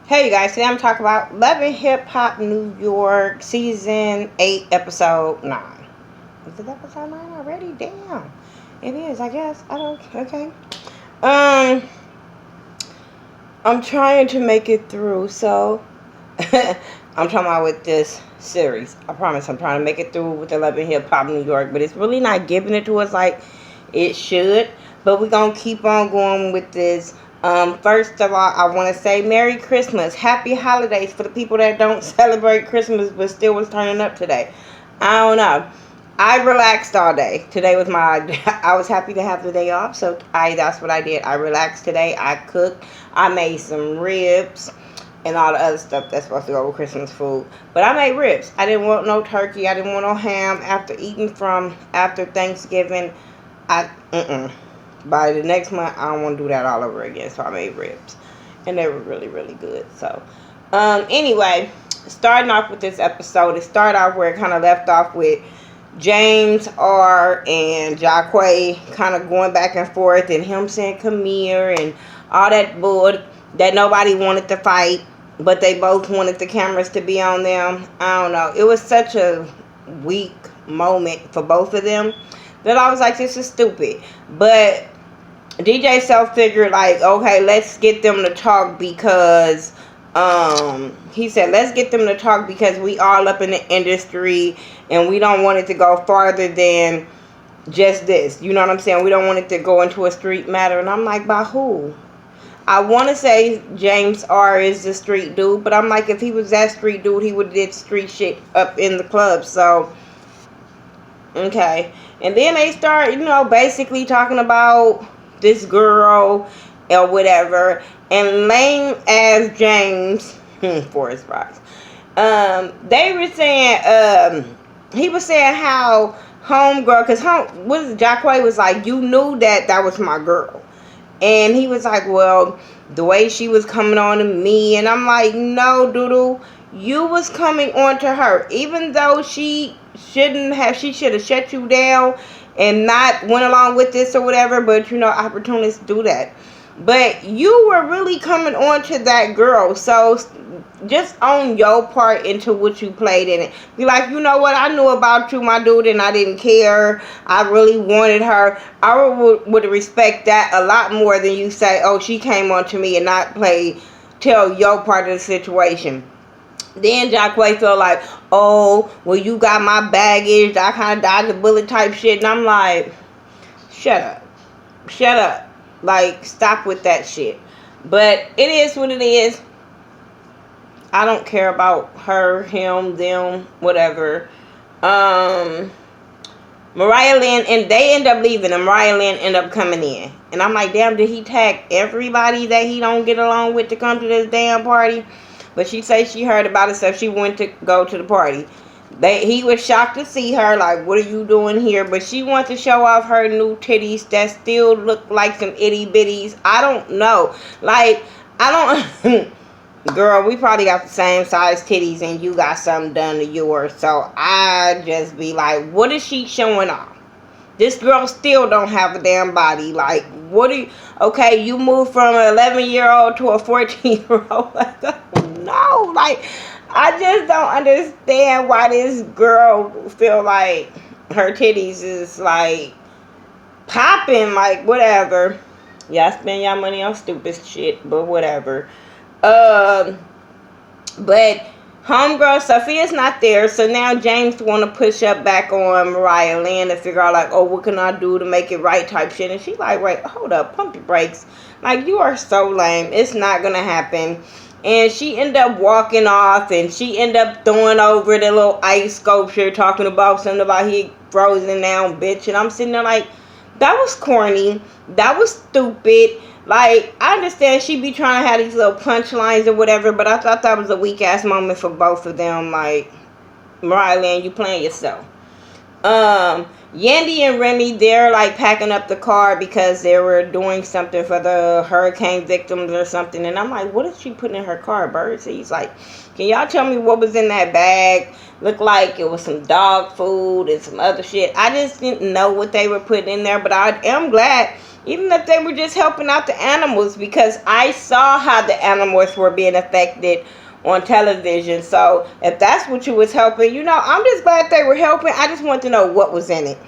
Hey you guys, today I'm talking about Love and Hip Hop New York Season 8, Episode 9. Is it Episode 9 already? Damn. It is, I guess. I don't, okay. Um, I'm trying to make it through, so I'm talking about with this series. I promise I'm trying to make it through with the Love and Hip Hop New York, but it's really not giving it to us like it should. But we're going to keep on going with this. First of all, I want to say Merry Christmas. Happy holidays for the people that don't celebrate Christmas but still was turning up today. I don't know. I relaxed all day. Today was I was happy to have the day off, so that's what I did. I relaxed today. I cooked. I made some ribs and all the other stuff that's supposed to go with Christmas food. But I made ribs. I didn't want no turkey. I didn't want no ham after Thanksgiving. By the next month, I don't want to do that all over again. So I made ribs, and they were really, really good. So, anyway, starting off with this episode, it started off where it kind of left off with James R. and Jacquay kind of going back and forth, and him saying "come here" and all that bull that nobody wanted to fight, but they both wanted the cameras to be on them. I don't know. It was such a weak moment for both of them that I was like, this is stupid. But DJ Self figured like, okay, let's get them to talk because he said, let's get them to talk because we all up in the industry and we don't want it to go farther than just this. You know what I'm saying? We don't want it to go into a street matter. And I'm like, by who? I want to say James R. is the street dude, but I'm like, if he was that street dude, he would have did street shit up in the club. So, okay. And then they start, basically talking about this girl or whatever. And lame as James, Forrest Rocks, they were saying, he was saying how homegirl, because Jacquay was like, you knew that was my girl. And he was like, well, the way she was coming on to me. And I'm like, no, doodle. You was coming on to her. Even though she should have shut you down and not went along with this or whatever. But, opportunists do that. But you were really coming on to that girl. So just own your part into what you played in it. Be like, you know what? I knew about you, my dude, and I didn't care. I really wanted her. I would respect that a lot more than you say, oh, she came on to me and not tell your part of the situation. Then Jacquay felt like, oh, well, you got my baggage. I kind of dodged a bullet type shit. And I'm like, shut up. Shut up. Like, stop with that shit. But it is what it is. I don't care about her, him, them, whatever. Mariah Lynn, and they end up leaving, and Mariah Lynn end up coming in. And I'm like, damn, did he tag everybody that he don't get along with to come to this damn party? But she say she heard about it, so she went to go to the party. He was shocked to see her, like, what are you doing here? But she wants to show off her new titties that still look like some itty bitties. I don't know. Like, I don't... Girl, we probably got the same size titties and you got something done to yours. So I just be like, what is she showing off? This girl still don't have a damn body. Like, what do you... Okay, you moved from an 11-year-old to a 14-year-old. No, like... I just don't understand why this girl feel like her titties is like popping, like whatever. Y'all spend y'all money on stupid shit, but whatever. But homegirl Sophia's not there, so now James want to push up back on Mariah Lynn to figure out like, oh, what can I do to make it right type shit. And she's like, wait, hold up, pump your brakes. Like, you are so lame. It's not gonna happen. And she ended up walking off, and she ended up throwing over the little ice sculpture, talking about something about he frozen now, bitch. And I'm sitting there like, that was corny. That was stupid. Like, I understand she be trying to have these little punchlines or whatever, but I thought that was a weak-ass moment for both of them. Like, Mariah Lynn, you playing yourself. Yandy and Remy, they're like packing up the car because they were doing something for the hurricane victims or something. And I'm like, what is she putting in her car? Birds? He's like, can y'all tell me what was in that bag? Looked like it was some dog food and some other shit. I just didn't know what they were putting in there. But I am glad Even if they were just helping out the animals, because I saw how the animals were being affected on television. So if that's what you was helping, I'm just glad they were helping. I just want to know what was in it.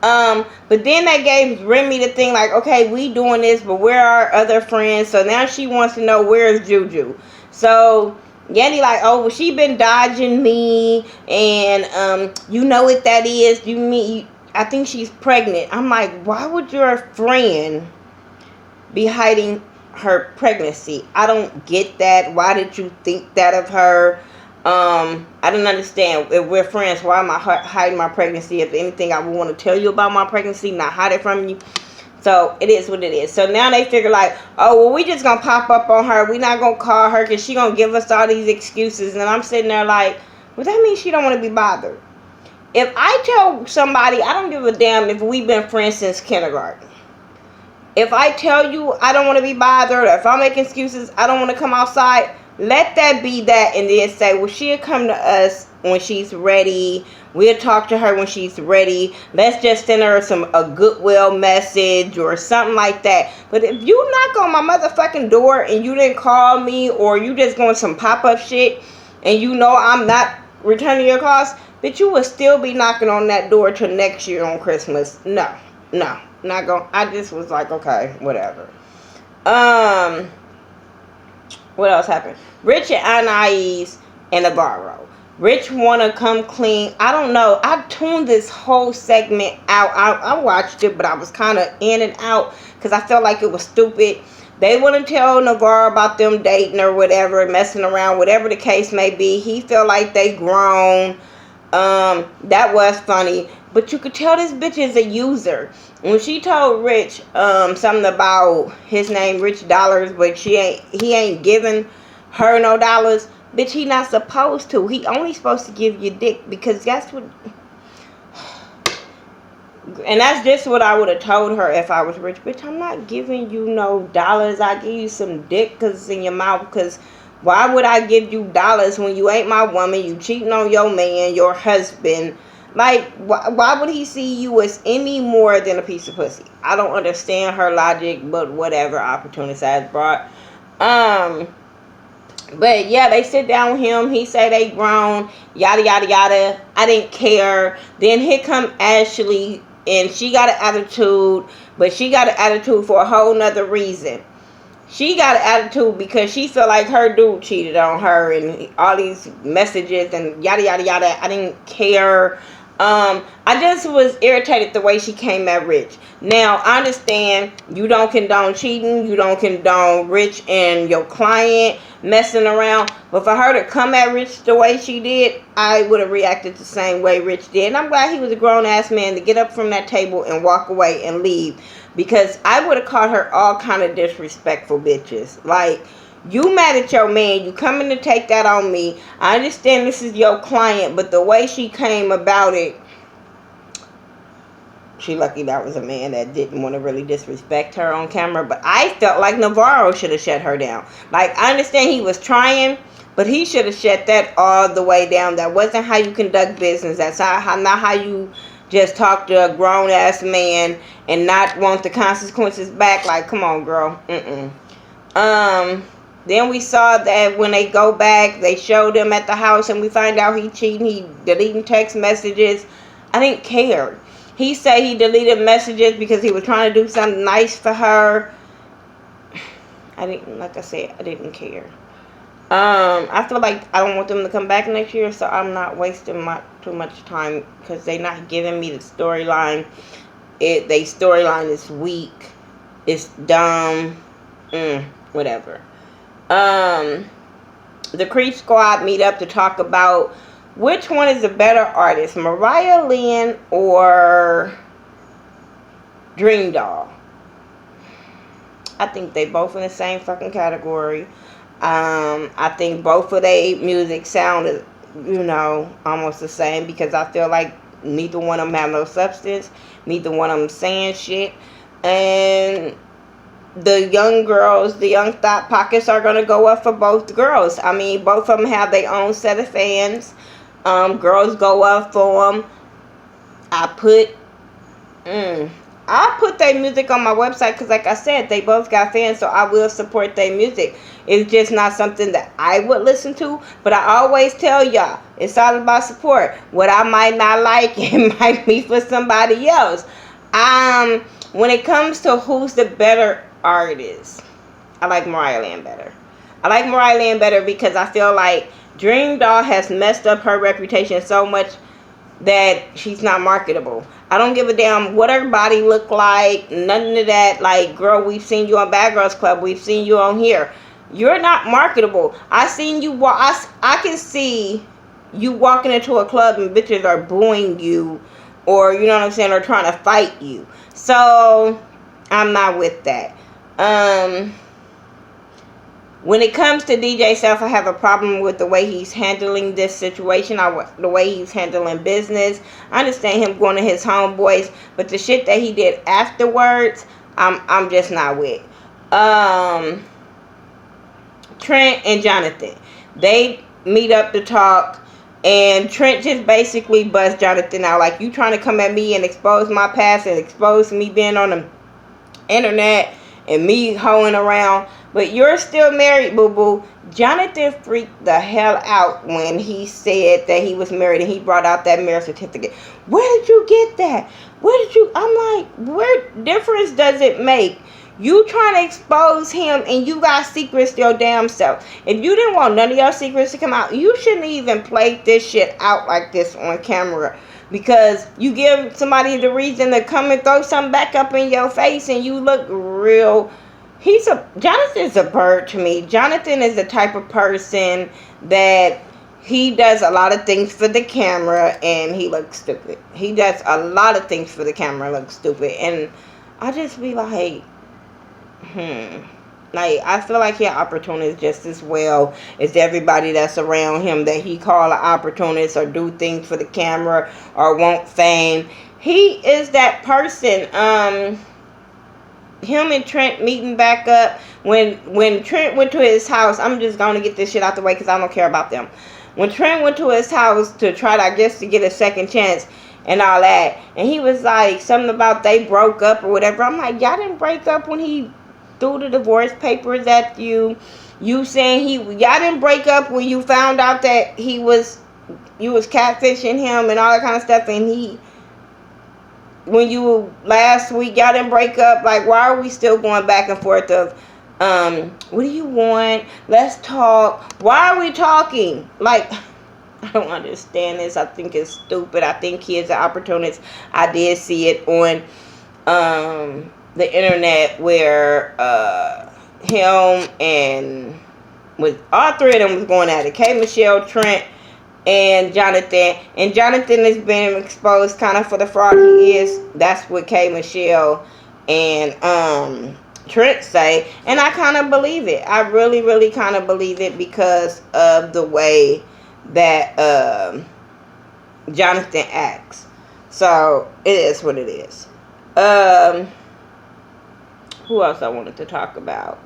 But then they gave Remy the thing like, okay, we doing this, but where are our other friends? So now she wants to know, where's Juju? So Yanni like, oh, well, she been dodging me, and you know what that is? I think she's pregnant. I'm like, why would your friend be hiding her pregnancy? I don't get that. Why did you think that of her? I don't understand. If we're friends, why am I hiding my pregnancy? If anything, I would want to tell you about my pregnancy, not hide it from you. So it is what it is. So now they figure like, oh, well, we just gonna pop up on her. We not gonna call her because she gonna give us all these excuses. And I'm sitting there like, well, that means she don't want to be bothered. If I tell somebody, I don't give a damn if we've been friends since kindergarten. If I tell you I don't want to be bothered, or if I make excuses, I don't want to come outside, let that be that, and then say, well, she'll come to us when she's ready. We'll talk to her when she's ready. Let's just send her a goodwill message or something like that. But if you knock on my motherfucking door and you didn't call me, or you just going some pop-up shit and you know I'm not returning your calls, bitch, you will still be knocking on that door till next year on Christmas. No, not going. I just was like, okay, whatever. What else happened? Rich and Anais and Navarro. Rich want to come clean. I don't know. I tuned this whole segment out. I watched it, but I was kind of in and out because I felt like it was stupid. They want to tell Navarro about them dating or whatever, messing around, whatever the case may be. He felt like they grown. That was funny. But you could tell this bitch is a user. When she told Rich something about his name Rich Dollars, but he ain't giving her no dollars, bitch, he not supposed to. He only supposed to give you dick, because that's what. And that's just what I would have told her if I was rich. Bitch, I'm not giving you no dollars. I give you some dick because it's in your mouth. Because why would I give you dollars when you ain't my woman? You cheating on your man, your husband. Like, why would he see you as any more than a piece of pussy? I don't understand her logic, but whatever. Opportunity size brought. But yeah, they sit down with him. He say they grown. Yada, yada, yada. I didn't care. Then here come Ashley, and she got an attitude. But she got an attitude for a whole nother reason. She got an attitude because she felt like her dude cheated on her, and all these messages and yada, yada, yada. I didn't care. I just was irritated the way she came at Rich. Now, I understand you don't condone cheating. You don't condone Rich and your client messing around. But for her to come at Rich the way she did, I would have reacted the same way Rich did. And I'm glad he was a grown-ass man to get up from that table and walk away and leave. Because I would have called her all kind of disrespectful bitches. Like, you mad at your man. You coming to take that on me. I understand this is your client, but the way she came about it, she lucky that was a man that didn't want to really disrespect her on camera. But I felt like Navarro should have shut her down. Like, I understand he was trying, but he should have shut that all the way down. That wasn't how you conduct business. That's not how you just talk to a grown-ass man and not want the consequences back. Like, come on, girl. Then we saw that when they go back, they showed him at the house, and we find out he cheating. He deleting text messages. I didn't care. He said he deleted messages because he was trying to do something nice for her. Like I said, I didn't care. I feel like I don't want them to come back next year, so I'm not wasting too much time because they're not giving me the storyline. They storyline is weak. It's dumb. Whatever. The Creep Squad meet up to talk about which one is the better artist, Mariah Lynn or Dream Doll. I think they both in the same fucking category. I think both of their music sounded, almost the same, because I feel like neither one of them have no substance. Neither one of them saying shit. And the young girls, the young thought pockets are going to go up for both girls. I mean, both of them have their own set of fans. Girls go up for them. I put I put their music on my website because, like I said, they both got fans, so I will support their music. It's just not something that I would listen to, but I always tell y'all, it's all about support. What I might not like, it might be for somebody else. When it comes to who's the better artist, I like Mariah Land better. I like Mariah Land better because I feel like Dream Doll has messed up her reputation so much that she's not marketable. I don't give a damn what her body look like, none of that. Like, girl, we've seen you on Bad Girls Club, we've seen you on here. You're not marketable. I seen you walk. I can see you walking into a club and bitches are booing you, or you know what I'm saying, or trying to fight you. So I'm not with that. When it comes to DJ Self, I have a problem with the way he's handling this situation, the way he's handling business. I understand him going to his homeboys, but the shit that he did afterwards, I'm just not with. Trent and Jonathan, they meet up to talk, and Trent just basically busts Jonathan out like, you trying to come at me and expose my past and expose me being on the internet and me hoeing around, but you're still married, boo-boo. Jonathan freaked the hell out when he said that he was married and he brought out that marriage certificate. Where did you get that? I'm like, what difference does it make? You trying to expose him and you got secrets your damn self. If you didn't want none of your secrets to come out, you shouldn't even play this shit out like this on camera. Because you give somebody the reason to come and throw something back up in your face and you look real. Jonathan's a bird to me. Jonathan is the type of person that he does a lot of things for the camera and he looks stupid. He does a lot of things for the camera and looks stupid. And I just be like, like, I feel like he's an opportunist just as well as everybody that's around him that he call an opportunist or do things for the camera or want fame. He is that person. Him and Trent meeting back up. When Trent went to his house, I'm just going to get this shit out the way because I don't care about them. When Trent went to his house to try to, I guess, to get a second chance and all that, and he was like, something about they broke up or whatever. I'm like, y'all didn't break up when he threw the divorce papers at you. You saying y'all didn't break up when you found out that you was catfishing him and all that kind of stuff, and when you last week y'all didn't break up. Like, why are we still going back and forth of what do you want? Let's talk. Why are we talking? Like, I don't understand this. I think it's stupid. I think he is an opportunist. I did see it on the internet where him and with all three of them was going at it. K. Michelle, Trent, and Jonathan. And Jonathan is being exposed kind of for the fraud he is. That's what K. Michelle and Trent say. And I kind of believe it. I really, really kind of believe it because of the way that Jonathan acts. So it is what it is. Who else I wanted to talk about?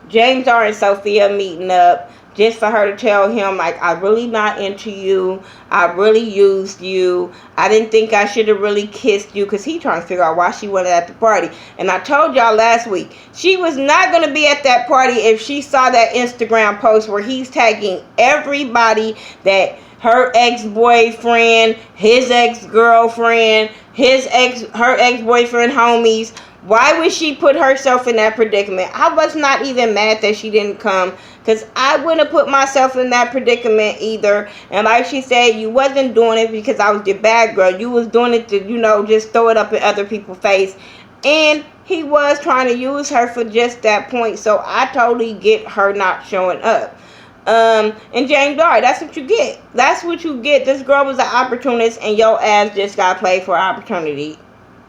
James R. and Sophia meeting up just for her to tell him, like, I really not into you. I really used you. I didn't think I should have really kissed you, because he trying to figure out why she wasn't at the party. And I told y'all last week, she was not going to be at that party if she saw that Instagram post where he's tagging everybody that her ex-boyfriend, his ex-girlfriend, her ex-boyfriend homies. Why would she put herself in that predicament? I was not even mad that she didn't come, because I wouldn't have put myself in that predicament either. And like she said, you wasn't doing it because I was your bad girl. You was doing it to, just throw it up in other people's face. And he was trying to use her for just that point. So I totally get her not showing up. And James Dory, that's what you get. That's what you get. This girl was an opportunist and your ass just got played for opportunity.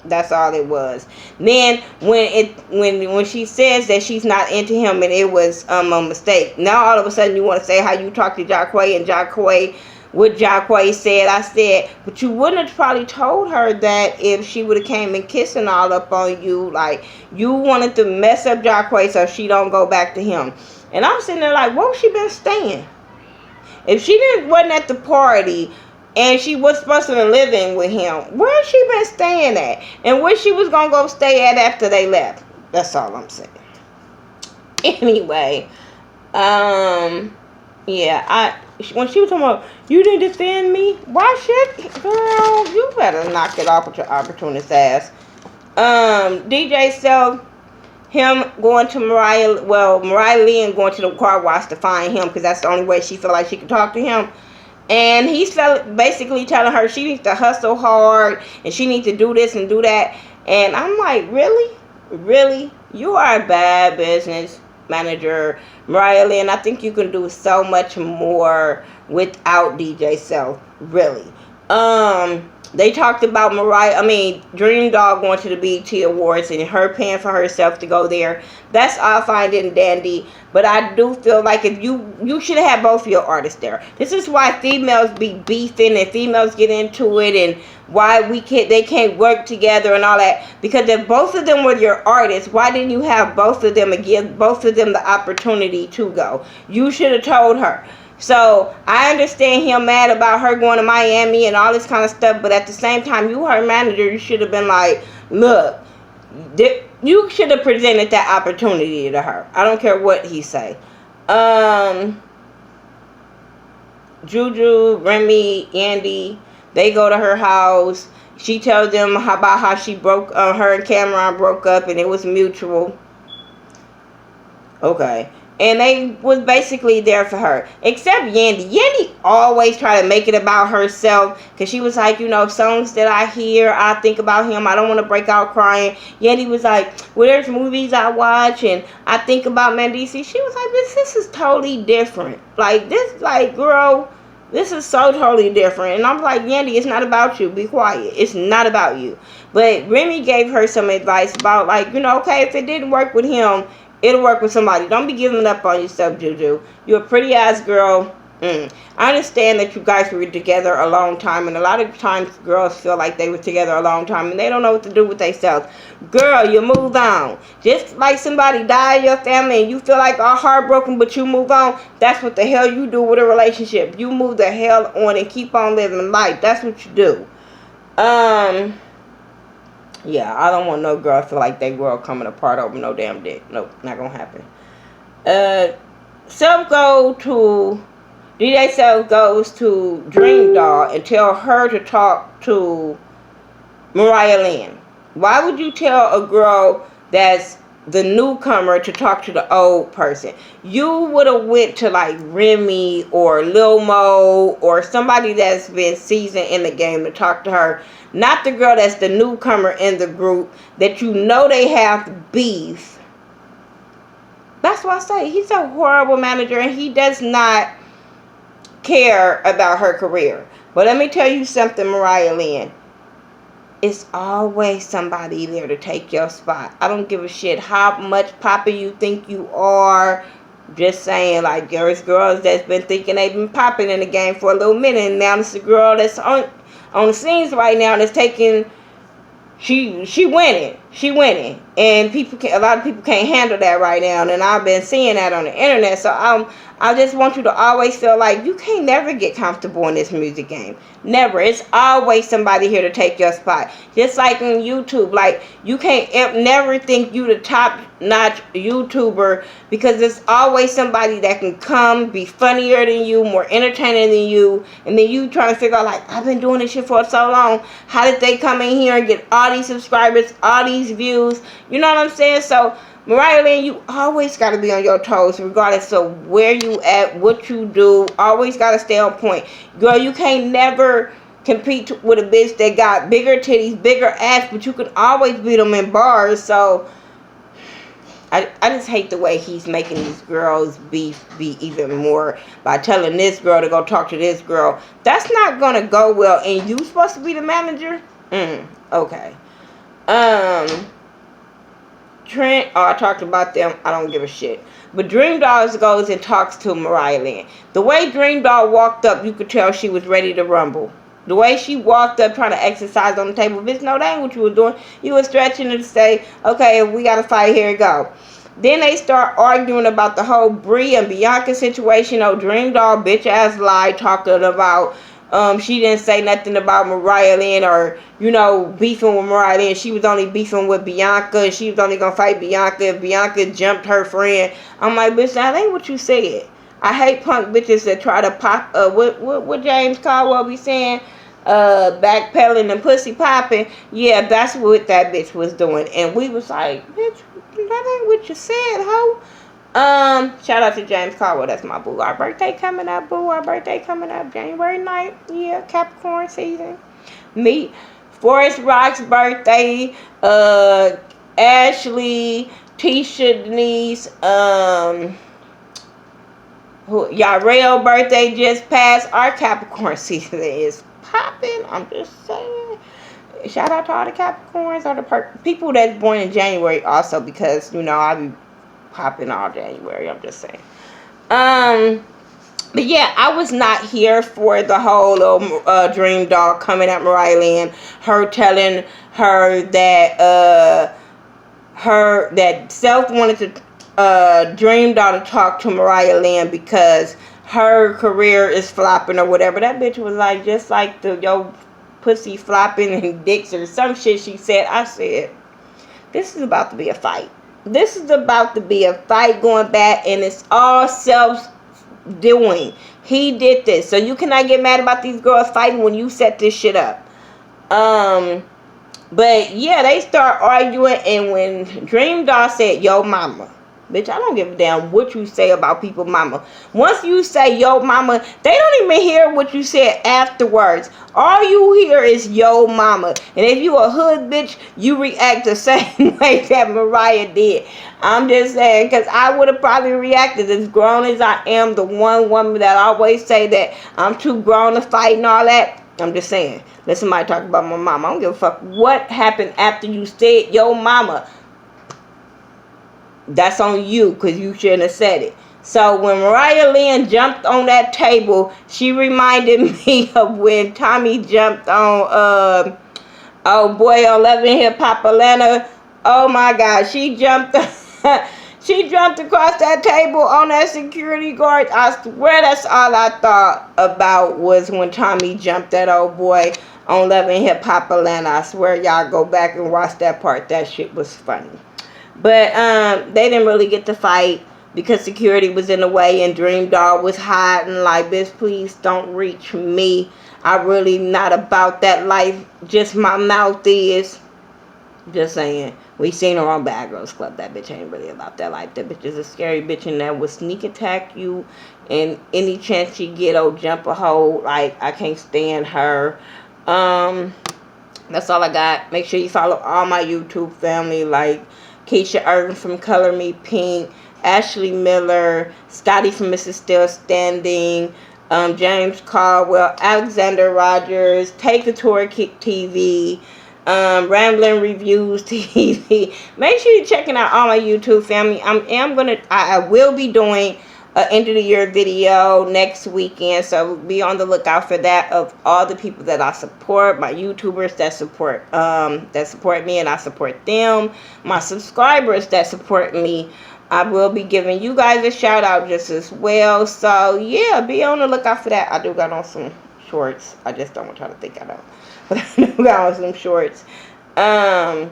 That's all it was. Then when she says that she's not into him and it was a mistake, now all of a sudden you want to say how you talked to Jacquay and what Jacquay said. I said, but you wouldn't have probably told her that if she would have came and kissing all up on you. Like, you wanted to mess up Jacquay so she don't go back to him. And I'm sitting there like, where she been staying? If she wasn't at the party And she was supposed to be living with him. Where she been staying at? And where she was going to go stay at after they left. That's all I'm saying. Anyway, yeah, when she was talking about, you didn't defend me, why should, girl, you better knock it off with your opportunist ass. DJ Self, him going to Mariah Lynn going to the car wash to find him, because that's the only way she felt like she could talk to him. And he's basically telling her she needs to hustle hard, and she needs to do this and do that. And I'm like, really? Really? You are a bad business manager, Mariah Lynn. I think you can do so much more without DJ Self. Really. They talked about Dream Doll going to the BET Awards and her paying for herself to go there. That's all fine and dandy, but I do feel like if you should have both of your artists there. This is why females be beefing and females get into it, and why they can't work together and all that. Because if both of them were your artists, why didn't you have both of them and give both of them the opportunity to go? You should have told her. So I understand him mad about her going to Miami and all this kind of stuff, but at the same time, you her manager, you should have been like, look, you should have presented that opportunity to her. I don't care what he say. Juju, Remy, Andy, they go to her house. She tells them about how she her and Cameron broke up and it was mutual. Okay. And they was basically there for her. Except Yandy. Yandy always try to make it about herself. Because she was like, songs that I hear, I think about him. I don't want to break out crying. Yandy was like, well, there's movies I watch and I think about Mendici. She was like, this is totally different. Girl, this is so totally different. And I'm like, Yandy, it's not about you. Be quiet. It's not about you. But Remy gave her some advice about okay, if it didn't work with him, it'll work with somebody. Don't be giving up on yourself, Juju. You're a pretty ass girl. I understand that you guys were together a long time, and a lot of times girls feel like they were together a long time and they don't know what to do with themselves. Girl, you move on. Just like somebody died in your family and you feel like all heartbroken, but you move on. That's what the hell you do with a relationship. You move the hell on and keep on living life. That's what you do. Yeah, I don't want no girl to feel like they world coming apart over no damn dick. Nope, not gonna happen. DJ Self goes to Dream Doll and tell her to talk to Mariah Lynn. Why would you tell a girl that's the newcomer to talk to the old person? You would have went to Remy or Lil Mo or somebody that's been seasoned in the game to talk to her. Not the girl that's the newcomer in the group that they have beef. That's why I say he's a horrible manager and he does not care about her career. But let me tell you something, Mariah Lynn. It's always somebody there to take your spot. I don't give a shit how much poppy you think you are. Just saying, there's girls that's been thinking they've been popping in the game for a little minute, and now it's a girl that's on the scenes right now that's taking. She winning, and a lot of people can't handle that right now, and I've been seeing that on the internet. So I just want you to always feel like you can't never get comfortable in this music game. Never. It's always somebody here to take your spot. Just like on YouTube, you can't never think you the top-notch YouTuber, because there's always somebody that can come, be funnier than you, more entertaining than you, and then you trying to figure out, I've been doing this shit for so long. How did they come in here and get all these subscribers, all these views? You know what I'm saying? So Mariah Lynn, you always got to be on your toes, regardless of where you at, what you do. Always got to stay on point. Girl, you can't never compete with a bitch that got bigger titties, bigger ass, but you can always beat them in bars. So I just hate the way he's making these girls be even more by telling this girl to go talk to this girl. That's not going to go well. And you supposed to be the manager? Okay. Trent, I talked about them. I don't give a shit. But Dream Doll goes and talks to Mariah Lynn. The way Dream Doll walked up, you could tell she was ready to rumble. The way she walked up trying to exercise on the table, bitch, no, that ain't what you was doing. You was stretching to say, okay, if we got to fight, here it go. Then they start arguing about the whole Brie and Bianca situation. Oh, Dream Doll bitch ass lie talking about She didn't say nothing about Mariah Lynn or, you know, beefing with Mariah Lynn. She was only beefing with Bianca, and she was only gonna fight Bianca if Bianca jumped her friend. I'm like, bitch, that ain't what you said. I hate punk bitches that try to pop, what James Caldwell be saying, backpedaling and pussy popping. Yeah, that's what that bitch was doing. And we was like, bitch, that ain't what you said, hoe. Shout out to James Caldwell. That's my boo. Our birthday coming up, boo. Our birthday coming up January 9th. Yeah, Capricorn season. Me, Forrest Rock's birthday. Ashley, Tisha, Denise. Yarrell birthday just passed. Our Capricorn season is popping. I'm just saying. Shout out to all the Capricorns or the people that's born in January also, because you know I be popping all January. I'm just saying. But yeah, I was not here for the whole Dream Doll coming at Mariah Lynn, her telling her that Self wanted to Dream Doll to talk to Mariah Lynn because her career is flopping or whatever. That bitch was like, just like your pussy flopping and dicks or some shit she said. I said, this is about to be a fight. This is about to be a fight going back, and it's all self-doing. He did this. So you cannot get mad about these girls fighting when you set this shit up. But yeah, they start arguing, and when Dream Doll said, yo mama, bitch, I don't give a damn what you say about people mama. Once you say yo mama, they don't even hear what you said afterwards. All you hear is yo mama. And if you a hood bitch, you react the same way that Mariah did. I'm just saying, because I would have probably reacted as grown as I am. The one woman that always say that I'm too grown to fight and all that. I'm just saying, let somebody talk about my mama. I don't give a fuck what happened after you said yo mama. That's on you, because you shouldn't have said it. So when Mariah Lynn jumped on that table, she reminded me of when Tommy jumped on oh boy on Love and Hip Hop Atlanta. Oh my God, she jumped she jumped across that table on that security guard. I swear that's all I thought about was when Tommy jumped that old boy on Love and Hip Hop Atlanta. I swear y'all go back and watch that part. That shit was funny. But they didn't really get to fight because security was in the way, and Dream Doll was hiding like, bitch, please don't reach me. I really not about that life. Just my mouth is. Just saying. We seen her on Bad Girls Club. That bitch ain't really about that life. That bitch is a scary bitch, and that will sneak attack you. And any chance she get, jump a hole. Like, I can't stand her. That's all I got. Make sure you follow all my YouTube family, like Keisha Irvin from Color Me Pink, Ashley Miller, Scotty from Mrs. Still Standing, James Caldwell, Alexander Rogers, Take the Tour Kick TV, Rambling Reviews TV. Make sure you're checking out all my YouTube family. I will be doing an end of the year video next weekend, so be on the lookout for that, of all the people that I support, my YouTubers that support me and I support them, my subscribers that support me. I will be giving you guys a shout out just as well. So yeah, be on the lookout for that. I do got on some shorts. I just don't want y'all to think I don't. But I do got on some shorts. But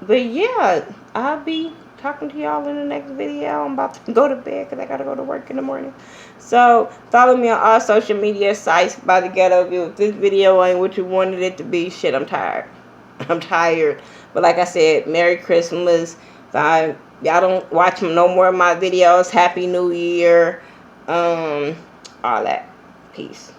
yeah, I'll be talking to y'all in the next video. I'm about to go to bed because I gotta go to work in the morning. So follow me on all social media sites by The Ghetto View. If this video ain't what you wanted it to be, shit, I'm tired. I'm tired. But like I said, Merry Christmas. Y'all don't watch no more of my videos. Happy New Year. All that. Peace.